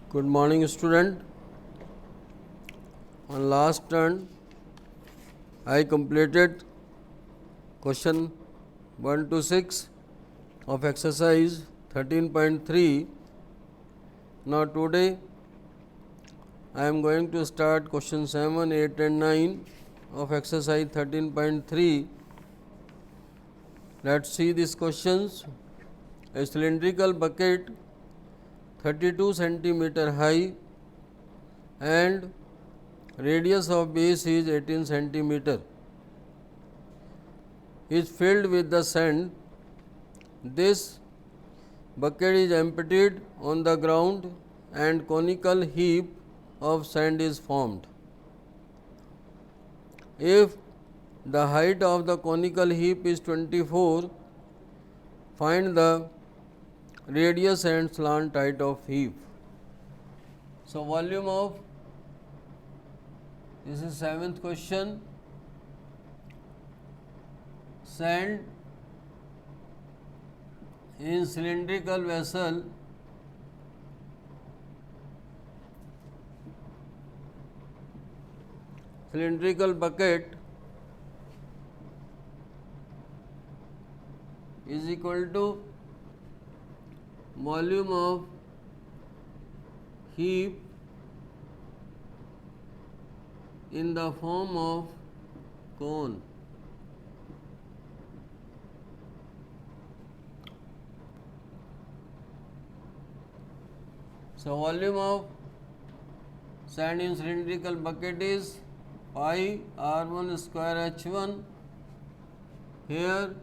Good morning, student. On last turn, I completed question 1 to 6 of exercise 13.3. Now today I am going to start question 7, 8 and 9 of exercise 13.3. Let's see these questions. A cylindrical bucket 32 centimeter high and radius of base is 18 centimeter is filled with the sand. This bucket is emptied on the ground and conical heap of sand is formed. If the height of the conical heap is 24, find the radius and slant height of heap. So volume of, this is 7th question, sand in cylindrical vessel cylindrical bucket is equal to volume of heap in the form of cone. So volume of sand in cylindrical bucket is pi r1 square h1. Here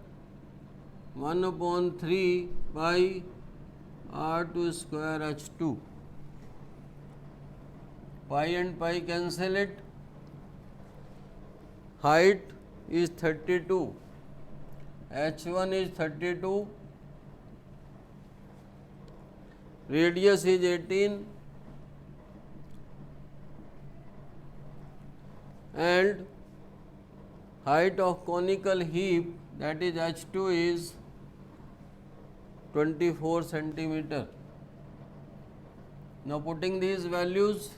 1 upon 3 pi r2 square h2. Pi and pi cancel it. Height is 32. h1 is 32. Radius is 18 and height of conical heap, that is h2, is 24 centimeter. Now putting these values,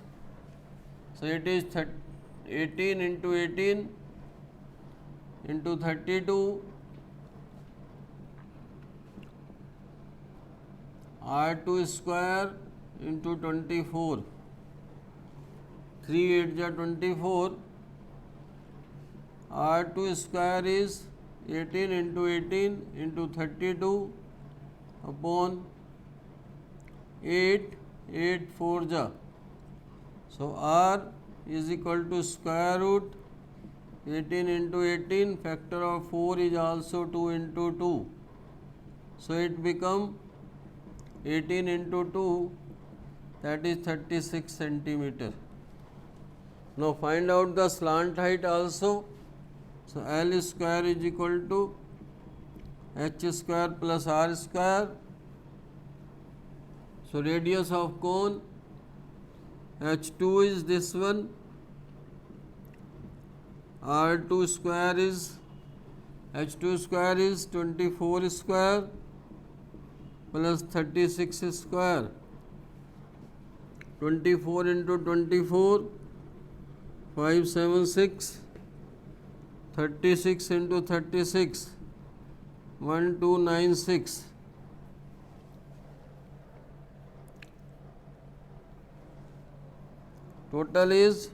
so it is 18 into 18 into 32 r2 square into 24, 3 8 ja 24, r2 square is 18 into 18 into 32 upon 8, 8 4 ja. So r is equal to square root 18 into 18, factor of 4 is also 2 into 2. So it become 18 into 2, that is 36 centimeter. Now find out the slant height also. So L square is equal to h square plus r square. So radius of cone h2 is this one, r2 square is, h2 square is 24 square plus 36 square. 24 into 24, 576. 36 into 36, 1296. Total is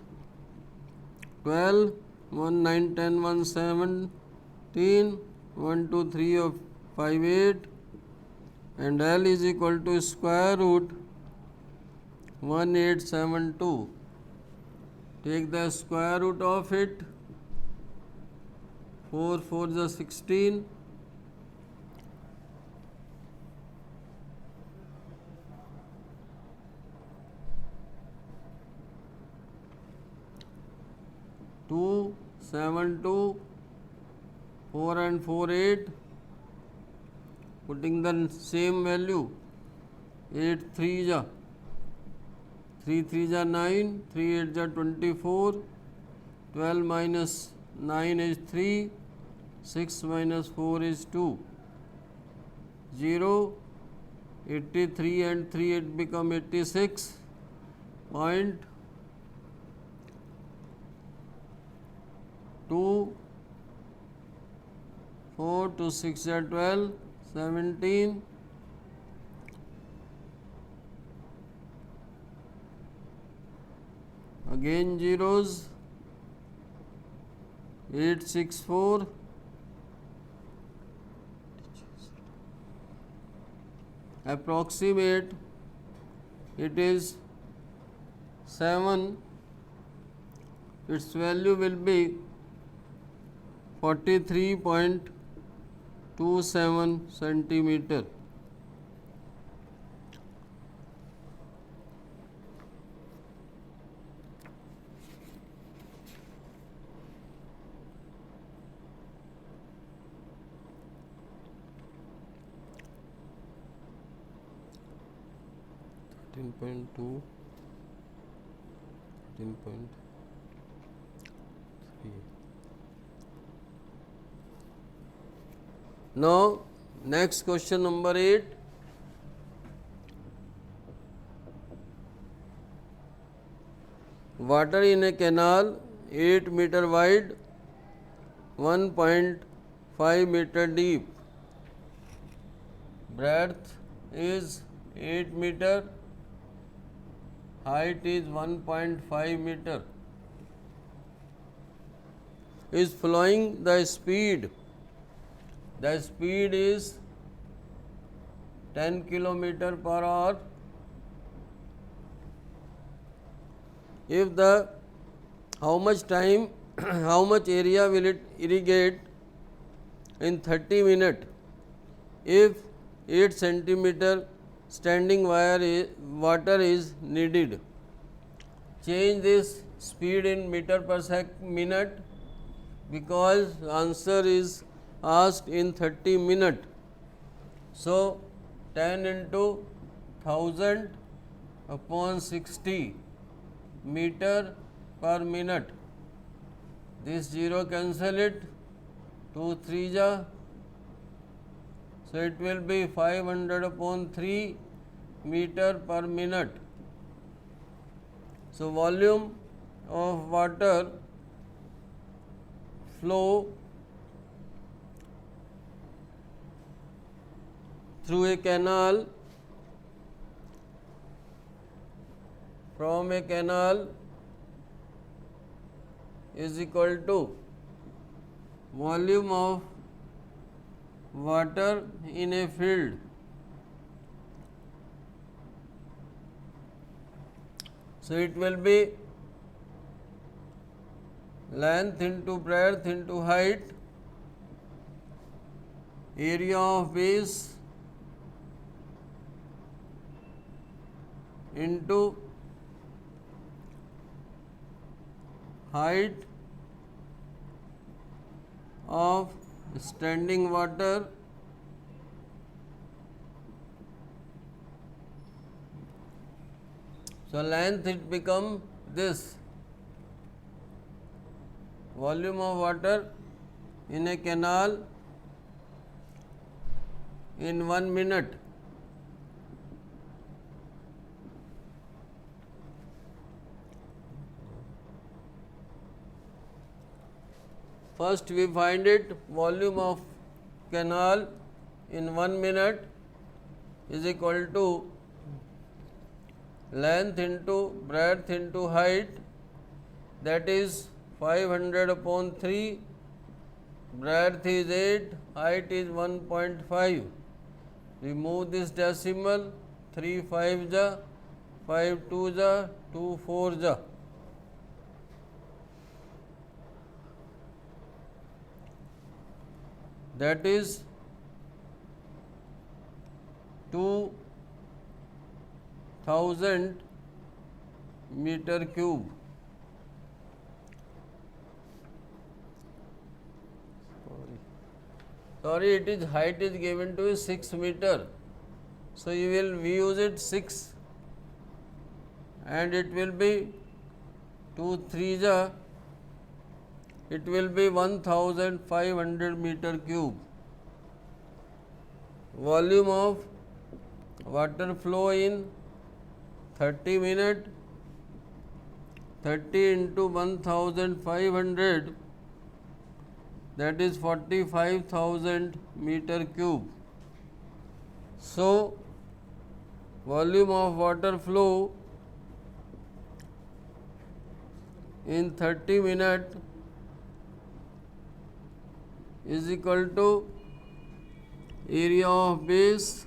12, 1 9 10 1 17, 1 2 3 of 5 8, and L is equal to square root 1872. Take the square root of it. 4 4 is 16. Two 7 2, 4 and 4 8. Putting the same value, 8 3 ja 3 3 ja 9, 3 8 ja 24, 12 minus 9 is 3, 6 minus 4 is 2, 0, 83 and 3 it become 86, point 2 4 to 6 are 12 17 again zeros 864 approximate it is 7 its value will be 43.27 centimeter. .2 13.3. Now next question number 8. Water in a canal 8 meter wide 1.5 meter deep, breadth is 8 meter, height is 1.5 meter, is flowing the speed is 10 kilometer per hour. If the how much time how much area will it irrigate in 30 minutes if 8 centimeter standing water is needed. Change this speed in meter per minute because answer is asked in 30 minutes. So 10 into 1000 upon 60 meter per minute. This 0 cancel it, 2 3 ja, so it will be 500 upon 3 meter per minute. So volume of water flow through a canal from a canal is equal to volume of water in a field. So it will be length into breadth into height, area of base into height of standing water so length it become this volume of water in a canal in 1 minute. First we find it volume of canal in 1 minute is equal to length into breadth into height, that is 500 upon 3, breadth is 8, height is 1.5. Remove this decimal, 3 5 ja, 5 2 ja, 2 4 ja. That is 2000 meter cube. Sorry, it is height is given to 6 meter. So you will use it 6 and it will be 2 3 ja, it will be 1500 meter cube. Volume of water flow in 30 minutes 30 into 1500, that is 45,000 meter cube. So volume of water flow in 30 minutes is equal to area of base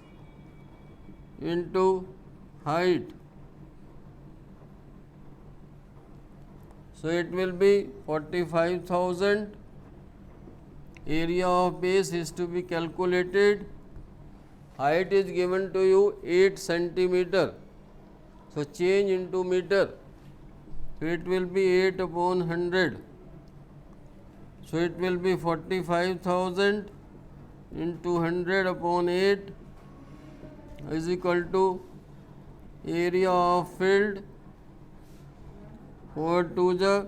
into height. So it will be 45,000. Area of base is to be calculated. Height is given to you 8 centimeter. So change into meter. So it will be 8 upon 100. So it will be 45,000 into 100 upon 8 is equal to area of field 4 2 ja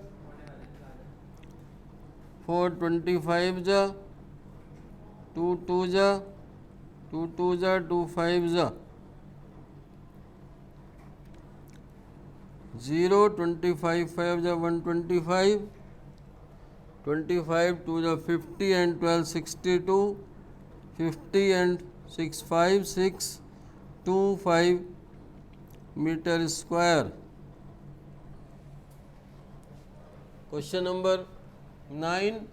4 25 ja 2 2 ja 2 2 ja 2 5 ja 0 25 5 ja 125 25 2 ja 50 and 12 62 50 and 6 5 6 2 5 meter square. Question number 9.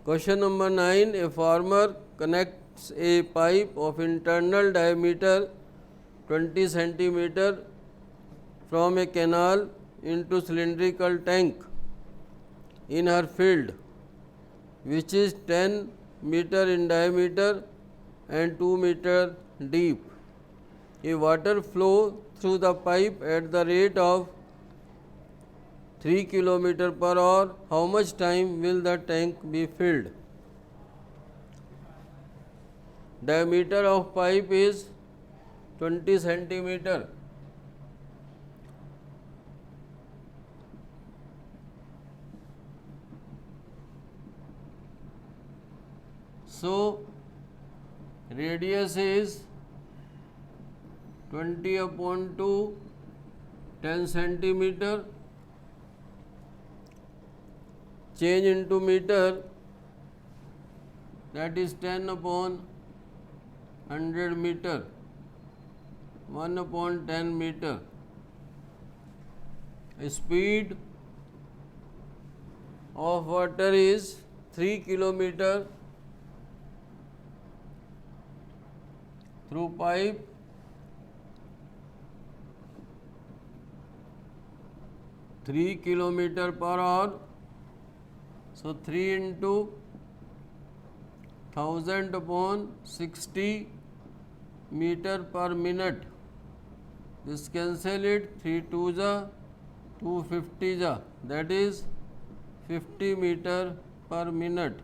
Question number 9. A farmer connects a pipe of internal diameter 20 centimeter from a canal into cylindrical tank in her field, which is 10 meter in diameter and 2 meter deep. A water flow through the pipe at the rate of 3 km per hour. How much time will the tank be filled? Diameter of pipe is 20 centimeter. So radius is 20 upon 2, 10 centimeter. Change into meter, that is 10 upon 100 meter, 1 upon 10 meter. Speed of water is 3 km through pipe. Three km per hour. So 3 into 1000 upon 60 meter per minute. This cancel it. 3 2 ja 250 ja, that is 50 meter per minute.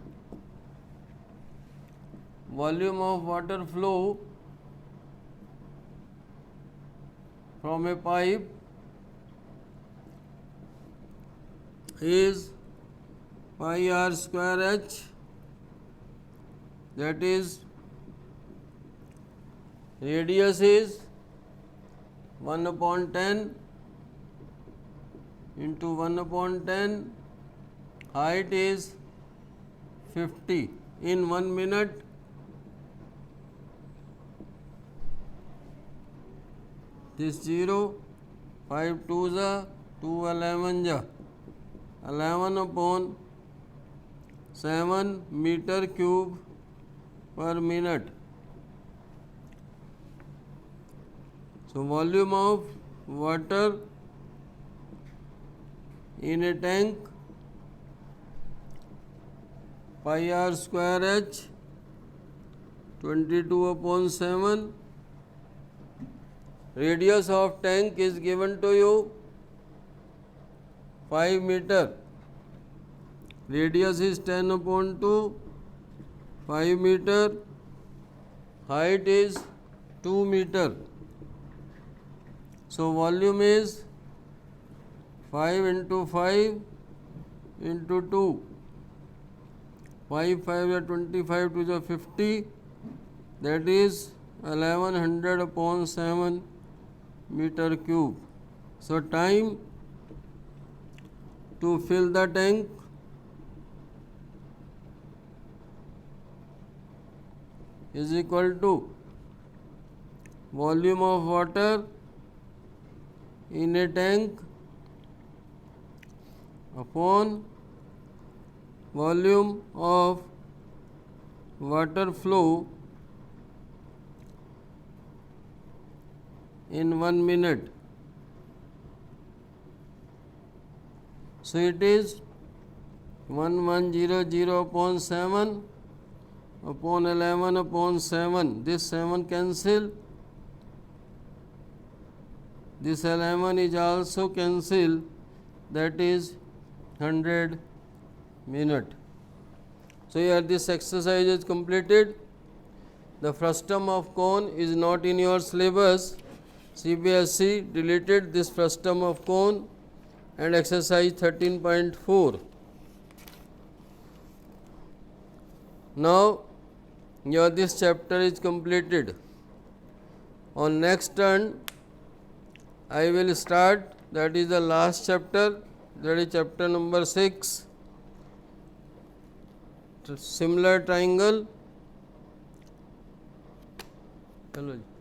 Volume of water flow from a pipe is pi r square h, that is radius is 1 upon 10 into 1 upon 10, height is 50 in 1 minute. This 0, 5 2 ja 2 11 ja 11 upon 7 meter cube per minute. So volume of water in a tank pi r square h 22 upon 7. Radius of tank is given to you 5 meter. radius is 10 upon 2, 5 meter, height is 2 meter. So volume is 5 into 5 into 2, 5 5 are 25, 2 is 50, that is 1100 upon 7 meter cube. So time to fill the tank is equal to volume of water in a tank upon volume of water flow in 1 minute. So it is 1100 upon 7 upon 11 upon 7. This 7 cancel. This 11 is also cancel. That is 100 minute. So here this exercise is completed. The frustum of cone is not in your syllabus. CBSE deleted this frustum of cone and exercise 13.4. Now your this chapter is completed. On next turn I will start, that is the last chapter, that is chapter number 6, similar triangle.